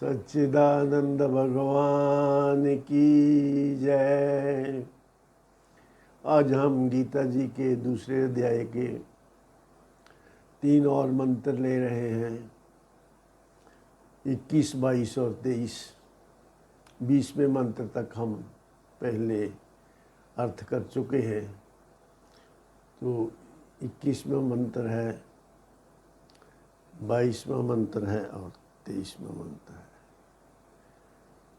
सच्चिदानंद भगवान की जय। आज हम गीता जी के दूसरे अध्याय के 3 और मंत्र ले रहे हैं। 21, 22 और 23। 20वें मंत्र तक हम पहले अर्थ कर चुके हैं। तो 21वां मंत्र है, 22वां मंत्र है और 23वां मंत्र है।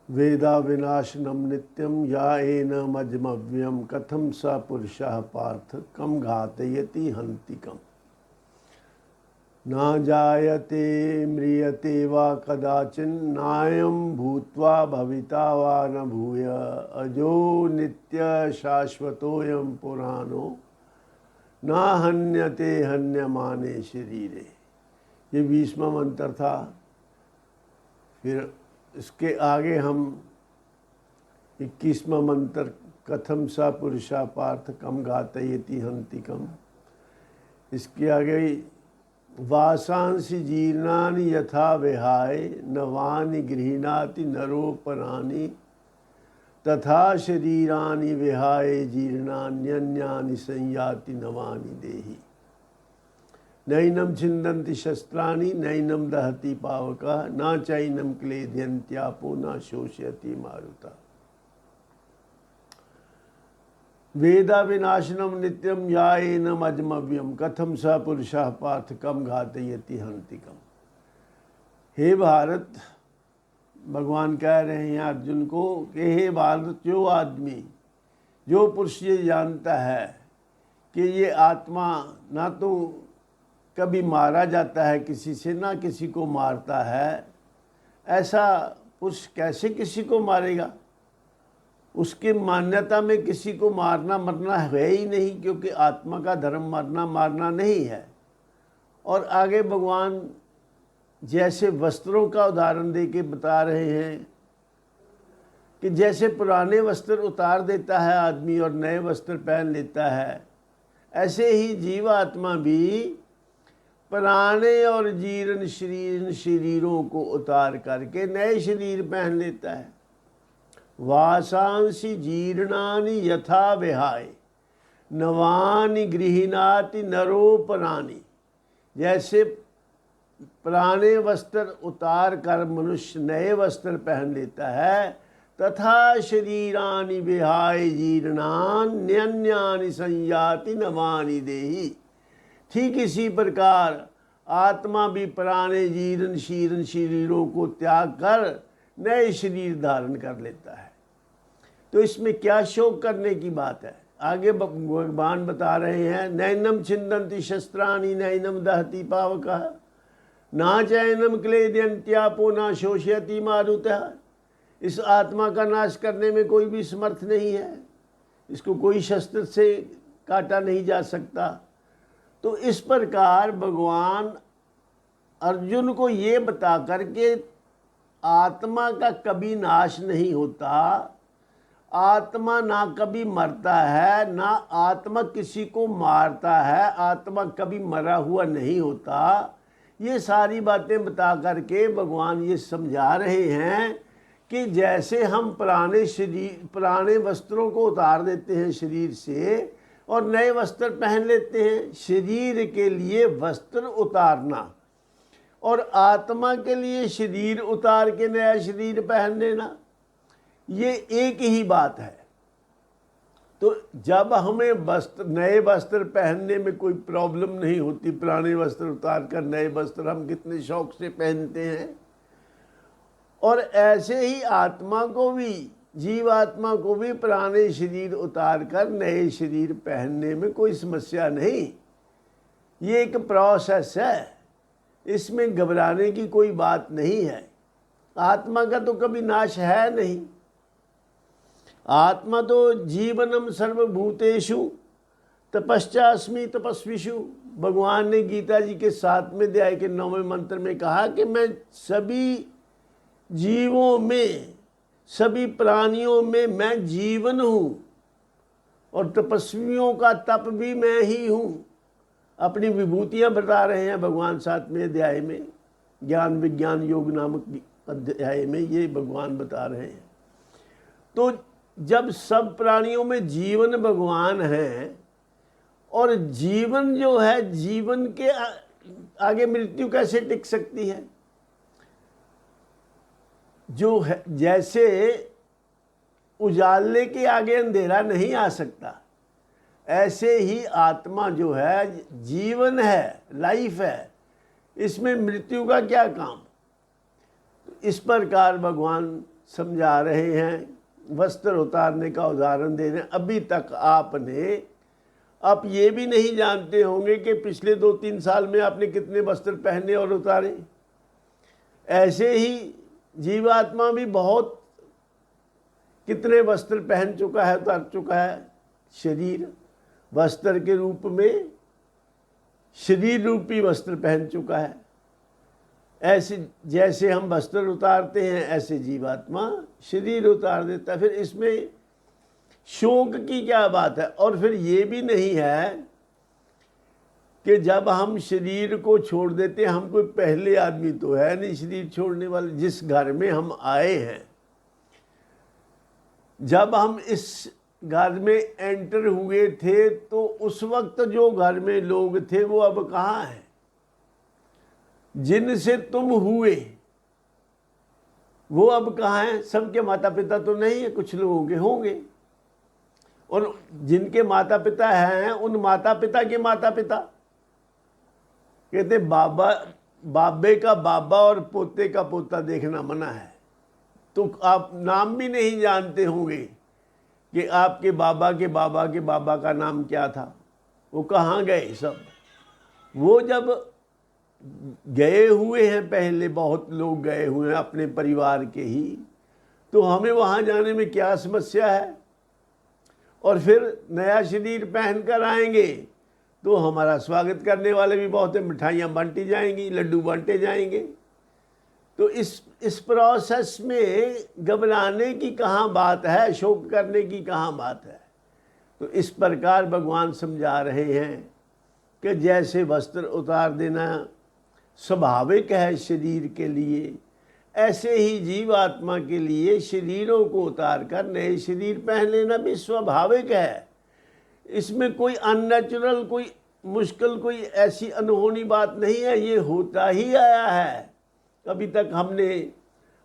वेदा विनाशनम नित्यम या एनम अजमव्यम कथम स पुरुषः पार्थ कम घातयति हन्ति कम। ना जायते म्रियते वा कदाचिन नायं भूत्वा भविता वा न भूय अजो नित्य शाश्वतोऽयं पुराणो ना हन्यते हन्यमाने शरीरे। ये 20वां मंत्र था। फिर इसके आगे हम 21वां मंत्र कथम सा पुरुषा पार्थ कम घातयति हन्ति कम। इसके आगे वासांसि जीर्णानि यथा विहाय नवानि गृह्णाति नरोपराणि तथा शरीरानि विहाय जीर्णान्यन्यानि संयाति नवानि देहि। नैनम छिन्दन्ति शस्त्राणि नैनम दहति पावकः न चैनम क्लेदयन्त्यापो न शोषयति मारुतः। वेदा विनाशनम नित्यम या एनम अजमव्यम कथम स पुरुषः पार्थ कम घातयति हन्ति कम। हे भारत, भगवान कह रहे हैं अर्जुन को कि हे भारत, जो आदमी, जो पुरुष ये जानता है कि ये आत्मा ना तो कभी मारा जाता है किसी से, ना किसी को मारता है, ऐसा पुरुष कैसे किसी को मारेगा? उसकी मान्यता में किसी को मारना मरना है ही नहीं, क्योंकि आत्मा का धर्म मरना मारना नहीं है। और आगे भगवान जैसे वस्त्रों का उदाहरण दे के बता रहे हैं कि जैसे पुराने वस्त्र उतार देता है आदमी और नए वस्त्र पहन लेता है, ऐसे ही जीवात्मा भी पुराने और जीर्ण शरीरों को उतार करके नए शरीर पहन लेता है। वासांसि जीर्णानि यथा विहाय नवानि गृह्णाति नरोपराणि। जैसे पुराने वस्त्र उतार कर मनुष्य नए वस्त्र पहन लेता है, तथा शरीरानि विहाय जीर्णान्यन्यानि संयाति नवानि देहि। ठीक इसी प्रकार आत्मा भी पुराने जीर्ण शीर्ण शरीरों को त्याग कर नए शरीर धारण कर लेता है। तो इसमें क्या शोक करने की बात है? आगे भगवान बता रहे हैं नैनम छिन्दन्ति शस्त्राणि नैनम दहति पावकः ना चैनम क्लेदयन्त्यापो ना शोषयति मारुतः। इस आत्मा का नाश करने में कोई भी समर्थ नहीं है, इसको कोई शस्त्र से काटा नहीं जा सकता। तो इस प्रकार भगवान अर्जुन को ये बता करके आत्मा का कभी नाश नहीं होता, आत्मा ना कभी मरता है, ना आत्मा किसी को मारता है, आत्मा कभी मरा हुआ नहीं होता। ये सारी बातें बता करके भगवान ये समझा रहे हैं कि जैसे हम पुराने वस्त्रों को उतार देते हैं शरीर से और नए वस्त्र पहन लेते हैं, शरीर के लिए वस्त्र उतारना और आत्मा के लिए शरीर उतार के नया शरीर पहन लेना, ये एक ही बात है। तो जब हमें नए वस्त्र पहनने में कोई प्रॉब्लम नहीं होती, पुराने वस्त्र उतार कर नए वस्त्र हम कितने शौक से पहनते हैं, और ऐसे ही आत्मा को भी, जीवात्मा को भी पुराने शरीर उतार कर नए शरीर पहनने में कोई समस्या नहीं। ये एक प्रोसेस है, इसमें घबराने की कोई बात नहीं है। आत्मा का तो कभी नाश है नहीं। आत्मा तो जीवनम सर्वभूतेषु तपश्चास्मि तपस्विषु। भगवान ने गीता जी के 7वें अध्याय के 9वें मंत्र में कहा कि मैं सभी जीवों में, सभी प्राणियों में मैं जीवन हूँ, और तपस्वियों का तप भी मैं ही हूँ। अपनी विभूतियाँ बता रहे हैं भगवान 7वें अध्याय में, ज्ञान विज्ञान योग नामक अध्याय में ये भगवान बता रहे हैं। तो जब सब प्राणियों में जीवन भगवान है, और जीवन जो है, जीवन के आगे मृत्यु कैसे टिक सकती है? जो है, जैसे उजाले के आगे अंधेरा नहीं आ सकता, ऐसे ही आत्मा जो है जीवन है, लाइफ है, इसमें मृत्यु का क्या काम? इस प्रकार भगवान समझा रहे हैं, वस्त्र उतारने का उदाहरण दे रहे हैं। अभी तक आप ये भी नहीं जानते होंगे कि पिछले 2-3 साल में आपने कितने वस्त्र पहने और उतारे। ऐसे ही जीवात्मा भी बहुत कितने वस्त्र पहन चुका है, उतार चुका है। शरीर वस्त्र के रूप में शरीर रूपी वस्त्र पहन चुका है। ऐसे जैसे हम वस्त्र उतारते हैं, ऐसे जीवात्मा शरीर उतार देता है। फिर इसमें शोक की क्या बात है? और फिर ये भी नहीं है कि जब हम शरीर को छोड़ देते हैं, हम कोई पहले आदमी तो है नहीं शरीर छोड़ने वाले। जिस घर में हम आए हैं, जब हम इस घर में एंटर हुए थे, तो उस वक्त जो घर में लोग थे वो अब कहाँ हैं? जिनसे तुम हुए वो अब कहाँ हैं? सबके माता पिता तो नहीं है, कुछ लोगों के होंगे। और जिनके माता पिता हैं, उन माता पिता के माता पिता, कहते बाबे का बाबा और पोते का पोता देखना मना है। तो आप नाम भी नहीं जानते होंगे कि आपके बाबा के बाबा के बाबा का नाम क्या था, वो कहाँ गए सब। वो जब गए हुए हैं, पहले बहुत लोग गए हुए हैं अपने परिवार के ही, तो हमें वहाँ जाने में क्या समस्या है? और फिर नया शरीर पहन कर आएंगे तो हमारा स्वागत करने वाले भी बहुत है, मिठाइयाँ बांटी जाएंगी, लड्डू बांटे जाएंगे। तो इस प्रोसेस में घबराने की कहाँ बात है, शोक करने की कहाँ बात है? तो इस प्रकार भगवान समझा रहे हैं कि जैसे वस्त्र उतार देना स्वाभाविक है शरीर के लिए, ऐसे ही जीवात्मा के लिए शरीरों को उतार कर नए शरीर पहन लेना भी स्वाभाविक है। इसमें कोई अननेचुरल, कोई मुश्किल, कोई ऐसी अनहोनी बात नहीं है। ये होता ही आया है। अभी तक हमने,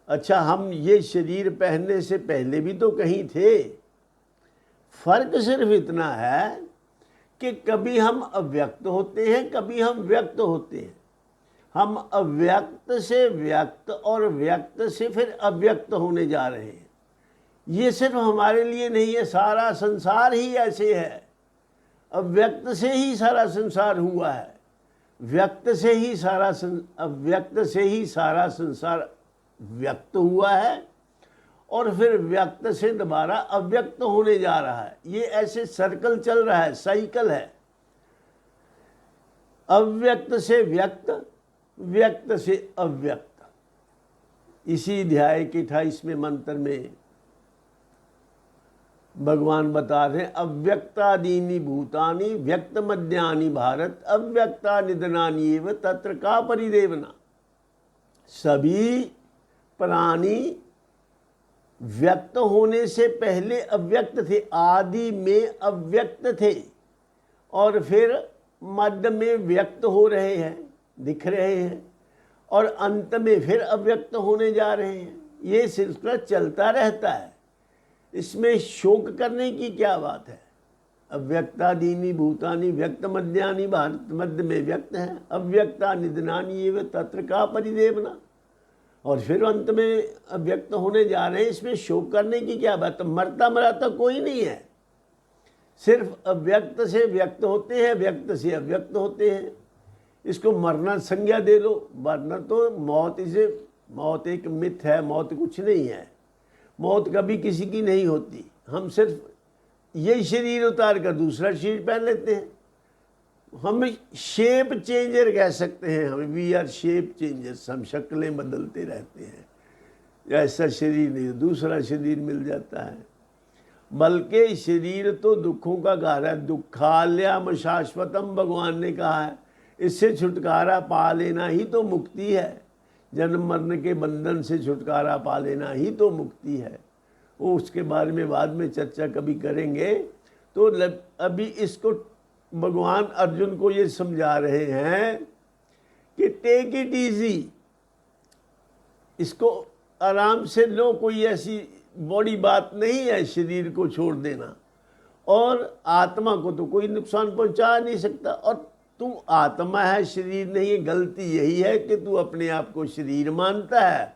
अच्छा, हम ये शरीर पहनने से पहले भी तो कहीं थे। फर्क सिर्फ इतना है कि कभी हम अव्यक्त होते हैं, कभी हम व्यक्त होते हैं। हम अव्यक्त से व्यक्त और व्यक्त से फिर अव्यक्त होने जा रहे हैं। ये सिर्फ हमारे लिए नहीं है, सारा संसार ही ऐसे है। अव्यक्त से ही सारा संसार हुआ है, व्यक्त से ही अव्यक्त से ही सारा संसार व्यक्त हुआ है, और फिर व्यक्त से दोबारा अव्यक्त होने जा रहा है। ये ऐसे सर्कल चल रहा है, साइकिल है। अव्यक्त से व्यक्त, व्यक्त से अव्यक्त। इसी अध्याय के 28वें मंत्र में भगवान बता रहे हैं, अव्यक्तादीनि भूतानि व्यक्त मध्यानि भारत अव्यक्ता निधनानि एव तत्र का परिदेवना। सभी प्राणी व्यक्त होने से पहले अव्यक्त थे, आदि में अव्यक्त थे, और फिर मध्य में व्यक्त हो रहे हैं, दिख रहे हैं, और अंत में फिर अव्यक्त होने जा रहे हैं। ये सिलसिला चलता रहता है। इसमें शोक करने की क्या बात है? अव्यक्तादीनि भूतानि व्यक्त मध्यानि भारत, मध्य में व्यक्त है, अव्यक्ता निधनानि एव तत्र का परिदेवना, और फिर अंत में अव्यक्त होने जा रहे हैं। इसमें शोक करने की क्या बात? मरता मराता कोई नहीं है, सिर्फ अव्यक्त से व्यक्त होते हैं, व्यक्त से अव्यक्त होते हैं। इसको मरना संज्ञा दे लो, मरना तो मौत, इसे मौत एक मिथ है, मौत कुछ नहीं है। मौत कभी किसी की नहीं होती। हम सिर्फ ये शरीर उतार कर दूसरा शरीर पहन लेते हैं। हम शेप चेंजर कह सकते हैं, हमें वी आर शेप चेंजर्स। हम शक्लें बदलते रहते हैं। ऐसा शरीर नहीं, दूसरा शरीर मिल जाता है। बल्कि शरीर तो दुखों का घर है। दुखालयम शाश्वतम भगवान ने कहा है, इससे छुटकारा पा लेना ही तो मुक्ति है। जन्म मरण के बंधन से छुटकारा पा लेना ही तो मुक्ति है। वो उसके बारे में बाद में चर्चा कभी करेंगे। तो अभी इसको भगवान अर्जुन को ये समझा रहे हैं कि टेक इट इजी, इसको आराम से लो, कोई ऐसी बड़ी बात नहीं है शरीर को छोड़ देना। और आत्मा को तो कोई नुकसान पहुंचा नहीं सकता, और तू आत्मा है, शरीर नहीं है। गलती यही है कि तू अपने आप को शरीर मानता है,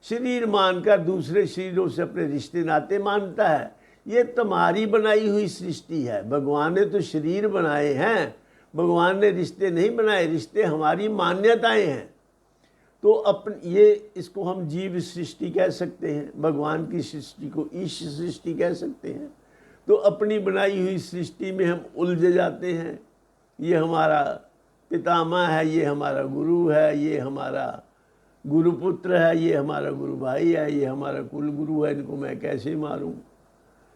शरीर मानकर दूसरे शरीरों से अपने रिश्ते नाते मानता है। ये तुम्हारी बनाई हुई सृष्टि है। भगवान ने तो शरीर बनाए हैं, भगवान ने रिश्ते नहीं बनाए। रिश्ते हमारी मान्यताएं हैं। तो ये इसको हम जीव सृष्टि कह सकते हैं, भगवान की सृष्टि को ईश सृष्टि कह सकते हैं। तो अपनी बनाई हुई सृष्टि में हम उलझ जाते हैं। ये हमारा पितामह है, ये हमारा गुरु है, ये हमारा गुरुपुत्र है, ये हमारा गुरु भाई है, ये हमारा कुल गुरु है, इनको मैं कैसे मारूं?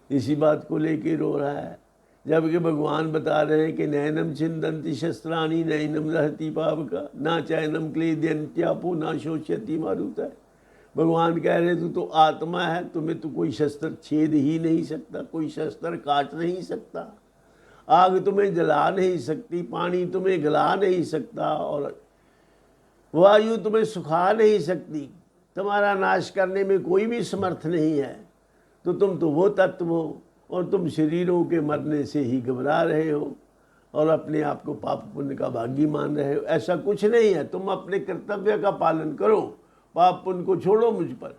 इसी बात को लेके रो रहा है। जबकि भगवान बता रहे हैं कि नैनम छिंदंती शस्त्राणी नैनम रहती पावका ना चैनम क्लेद्यंत्यापो ना शोष्यति मारुता है। भगवान कह रहे तू तो आत्मा है, तुम्हें तो कोई शस्त्र छेद ही नहीं सकता, कोई शस्त्र काट नहीं सकता, आग तुम्हें जला नहीं सकती, पानी तुम्हें गला नहीं सकता, और वायु तुम्हें सुखा नहीं सकती, तुम्हारा नाश करने में कोई भी समर्थ नहीं है। तो तुम तो वो तत्व हो, और तुम शरीरों के मरने से ही घबरा रहे हो और अपने आप को पाप पुण्य का भागी मान रहे हो। ऐसा कुछ नहीं है। तुम अपने कर्तव्य का पालन करो, पाप पुण्य को छोड़ो मुझ पर।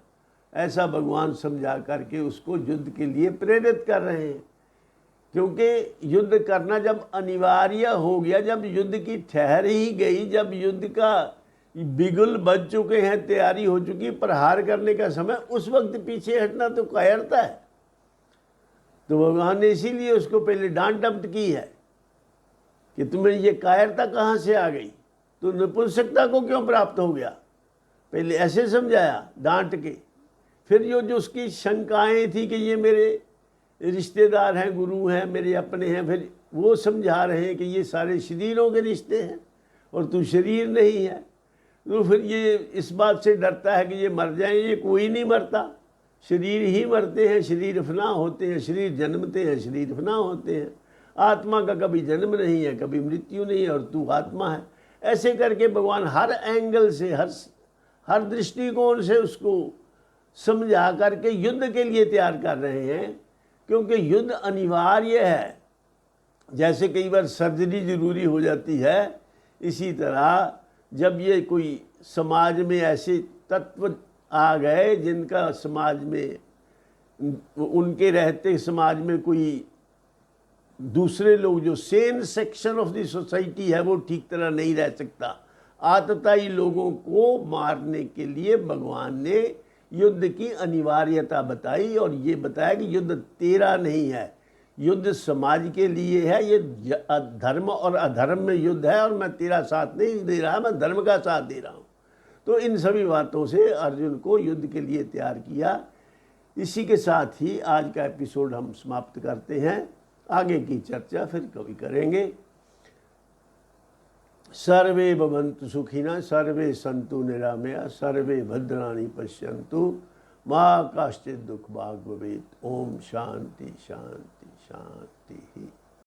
ऐसा भगवान समझा करके उसको युद्ध के लिए प्रेरित कर रहे हैं। क्योंकि युद्ध करना जब अनिवार्य हो गया, जब युद्ध की ठहर ही गई, जब युद्ध का बिगुल बज चुके हैं, तैयारी हो चुकी, प्रहार करने का समय, उस वक्त पीछे हटना तो कायरता है। तो भगवान ने इसीलिए उसको पहले डांट डपट की है कि तुम्हें ये कायरता कहाँ से आ गई, तो नपुंसकता को क्यों प्राप्त हो गया। पहले ऐसे समझाया डांट के। फिर जो उसकी शंकाएं थी कि ये मेरे रिश्तेदार हैं, गुरु हैं, मेरे अपने हैं, फिर वो समझा रहे हैं कि ये सारे शरीरों के रिश्ते हैं और तू शरीर नहीं है। तो फिर ये इस बात से डरता है कि ये मर जाएं। ये कोई नहीं मरता, शरीर ही मरते हैं, शरीर फना होते हैं, शरीर जन्मते हैं, शरीर फना होते हैं। आत्मा का कभी जन्म नहीं है, कभी मृत्यु नहीं है, और तू आत्मा है। ऐसे करके भगवान हर एंगल से, हर दृष्टिकोण से उसको समझा करके युद्ध के लिए तैयार कर रहे हैं। क्योंकि युद्ध अनिवार्य है। जैसे कई बार सर्जरी जरूरी हो जाती है, इसी तरह जब ये कोई समाज में ऐसे तत्व आ गए जिनका समाज में, उनके रहते समाज में कोई दूसरे लोग, जो Sen section of the society है, वो ठीक तरह नहीं रह सकता, आतताई लोगों को मारने के लिए भगवान ने युद्ध की अनिवार्यता बताई। और ये बताया कि युद्ध तेरा नहीं है, युद्ध समाज के लिए है। ये धर्म और अधर्म में युद्ध है, और मैं तेरा साथ नहीं दे रहा, मैं धर्म का साथ दे रहा हूँ। तो इन सभी बातों से अर्जुन को युद्ध के लिए तैयार किया। इसी के साथ ही आज का एपिसोड हम समाप्त करते हैं। आगे की चर्चा फिर कभी करेंगे। सर्वे भवन्तु सुखिनः, सर्वे सन्तु निरामया, सर्वे भद्राणि पश्यन्तु, मा कश्चित् दुःखभाग् भवेत्। ओम शांति शांति शांति।